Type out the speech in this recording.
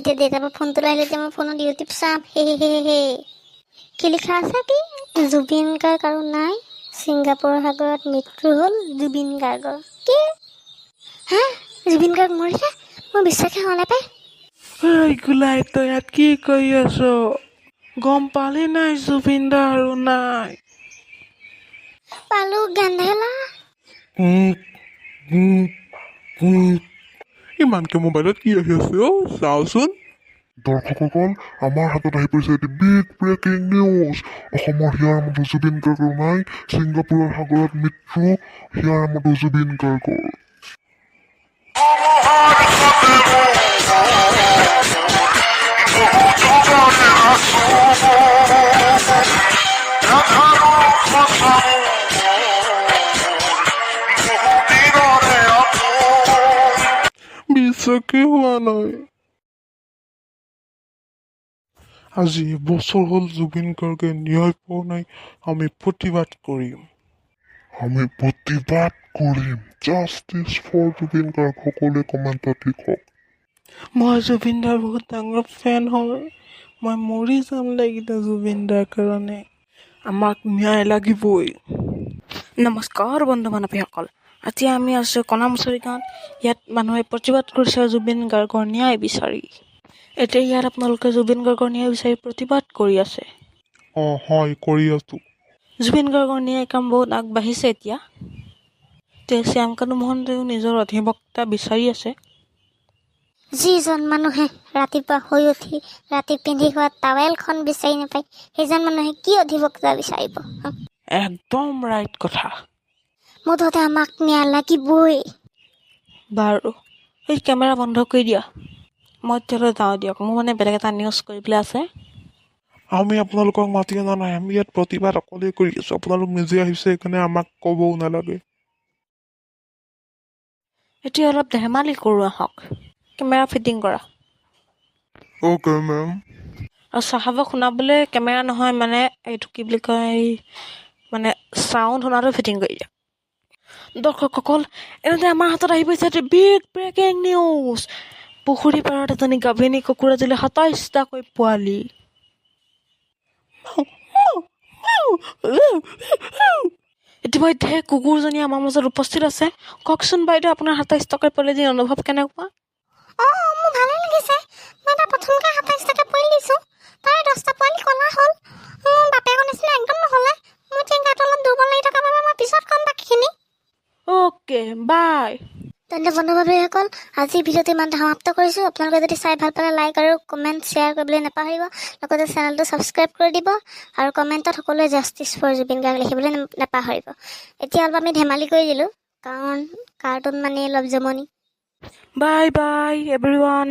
এতিয়া দেউতাৰ ফোনটো আহিলে এতিয়া মই ফোনত ইউটিউব চাম হে কি লিখা আছে কি জুবিন গাৰ্গ আৰু নাই ছিংগাপুৰৰ সাগৰত মৃত্যু হ'ল জুবিন গাৰ্গৰ কি হা জুবিন গাৰ্গ মৰিলে মোৰ বিশ্বাসে হোৱা নাই পাই গুলাই তই ইয়াত কি কৰি আছ গম পালি নাই জুবিন দা আৰু নাই পালো গেন্ধেলা ইমানকে মোবাইলত কি আহি আছে চাওচোন দৰ্শকসকল আমাৰ হাতত আহি পৰিছে এটি বিগ ব্ৰেকিং নিউজ অসমৰ হিয়াৰ আমঠু জুবিন গাৰ্গৰ নাই ছিংগাপুৰৰ সাগৰত মৃত্যু হিয়াৰ আমঠু জুবিন গাৰ্গৰ বিশ্বাসেই হোৱা নাই আজি এবছৰ হ'ল জুবিন গাৰ্গে ন্যায় পোৱা নাই আমি প্ৰতিবাদ কৰিম জাষ্টিছ ফৰ জুবিন গাৰ্গ সকলোৱে কমেণ্টত লিখক মই জুবিন দাৰ বহুত ডাঙৰ ফেন হয় মই মৰি যাম লাগিলে জুবিন দাৰ কাৰণে আমাক ন্যায় লাগিবই নমস্কাৰ বন্ধু বান্ধৱীসকল আজি আমি আছোঁ কণামুচৰি গাঁৱত ইয়াত মানুহে প্ৰতিবাদ কৰিছে জুবিন গাৰ্গৰ ন্যায় বিচাৰি এতিয়া ইয়াত আপোনালোকে জুবিন গাৰ্গৰ ন্যায় বিচাৰি প্ৰতিবাদ কৰি আছে হয় কৰি আছোঁ জুবিন গাৰ্গৰ ন্যায় কাম বহুত আগবাঢ়িছে এতিয়া শ্যামকানু মহন্তেও নিজৰ অধিবক্তা বিচাৰি আছে যিজন মানুহে ৰাতিপুৱা শুই উঠি ৰাতি পিন্ধি খোৱা টাৱেলখন বিচাৰি নাপায় সেইজন মানুহে কি অধিবক্তা বিচাৰিব একদম ৰাইট কথা মুঠতে আমাক ন্যায় লাগিবই বাৰু এই কেমেৰা বন্ধ কৰি দিয়া মই তেতিয়াহ'লে যাওঁ দিয়ক মোৰ মানে বেলেগ এটা নিউজ কৰিবলৈ আছে আমি আপোনালোকক মাতি অনা নাই আমি ইয়াত প্ৰতিবাদ অকলেই কৰি আছোঁ আপোনালোক নিজে আহিছে সেইকাৰণে আমাক ক'বও নালাগে এতিয়া অলপ ধেমালি কৰোঁ আহক কেমেৰা ফিটিং কৰা অ'কে মেম আৰু চাহাবক শুনাবলৈ কেমেৰা নহয় মানে এইটো কি বুলি কয় মানে চাউণ্ড শুনাটো ফিটিং কৰি দিয়া দৰ্শকসকল এনেতে আমাৰ হাতত আহি পৰিছে এটি বিগ ব্ৰেকিং নিউজ পুখুৰী পাৰত এজনী গাভিনী কুকুৰাজনীলে ২৭টাকৈ পোৱালি ইতিমধ্যে কুকুৰজনী আমাৰ মাজত উপস্থিত আছে কওকচোন বাইদেউ আপোনাৰ ২৭টাকৈ পোৱালি অনুভৱ কেনেকুৱা মোৰ ভালেই লাগিছে মই এটা প্ৰথমকৈ ২৭টাকৈ পোৱালি দিছোঁ তাৰে 10টা পোৱালি কলা হ'ল মোৰ বাপেকৰ নিচিনা একদম নহ'লে মোৰ এতিয়া গাটো অলপ দুৰ্বল লাগি থকা বাবে মই পিছত ক'ম বাকীখিনি অ'কে বাই তেন্তে বন্ধু বান্ধৱীসকল আজি ভিডিঅ'টো ইমানতে সমাপ্ত কৰিছোঁ আপোনালোকে যদি চাই ভাল পালে লাইক আৰু কমেণ্ট শ্বেয়াৰ কৰিবলৈ নাপাহৰিব লগতে চেনেলটো ছাবস্ক্ৰাইব কৰি দিব আৰু কমেণ্টত সকলোৱে জাষ্টিছ ফৰ জুবিন গাৰ্গ লিখিবলৈ নাপাহৰিব এতিয়া অলপ আমি ধেমালি কৰি দিলোঁ কাৰণ কাৰ্টুন মানে অলপ জমনি বাই বাই এভৰিৱান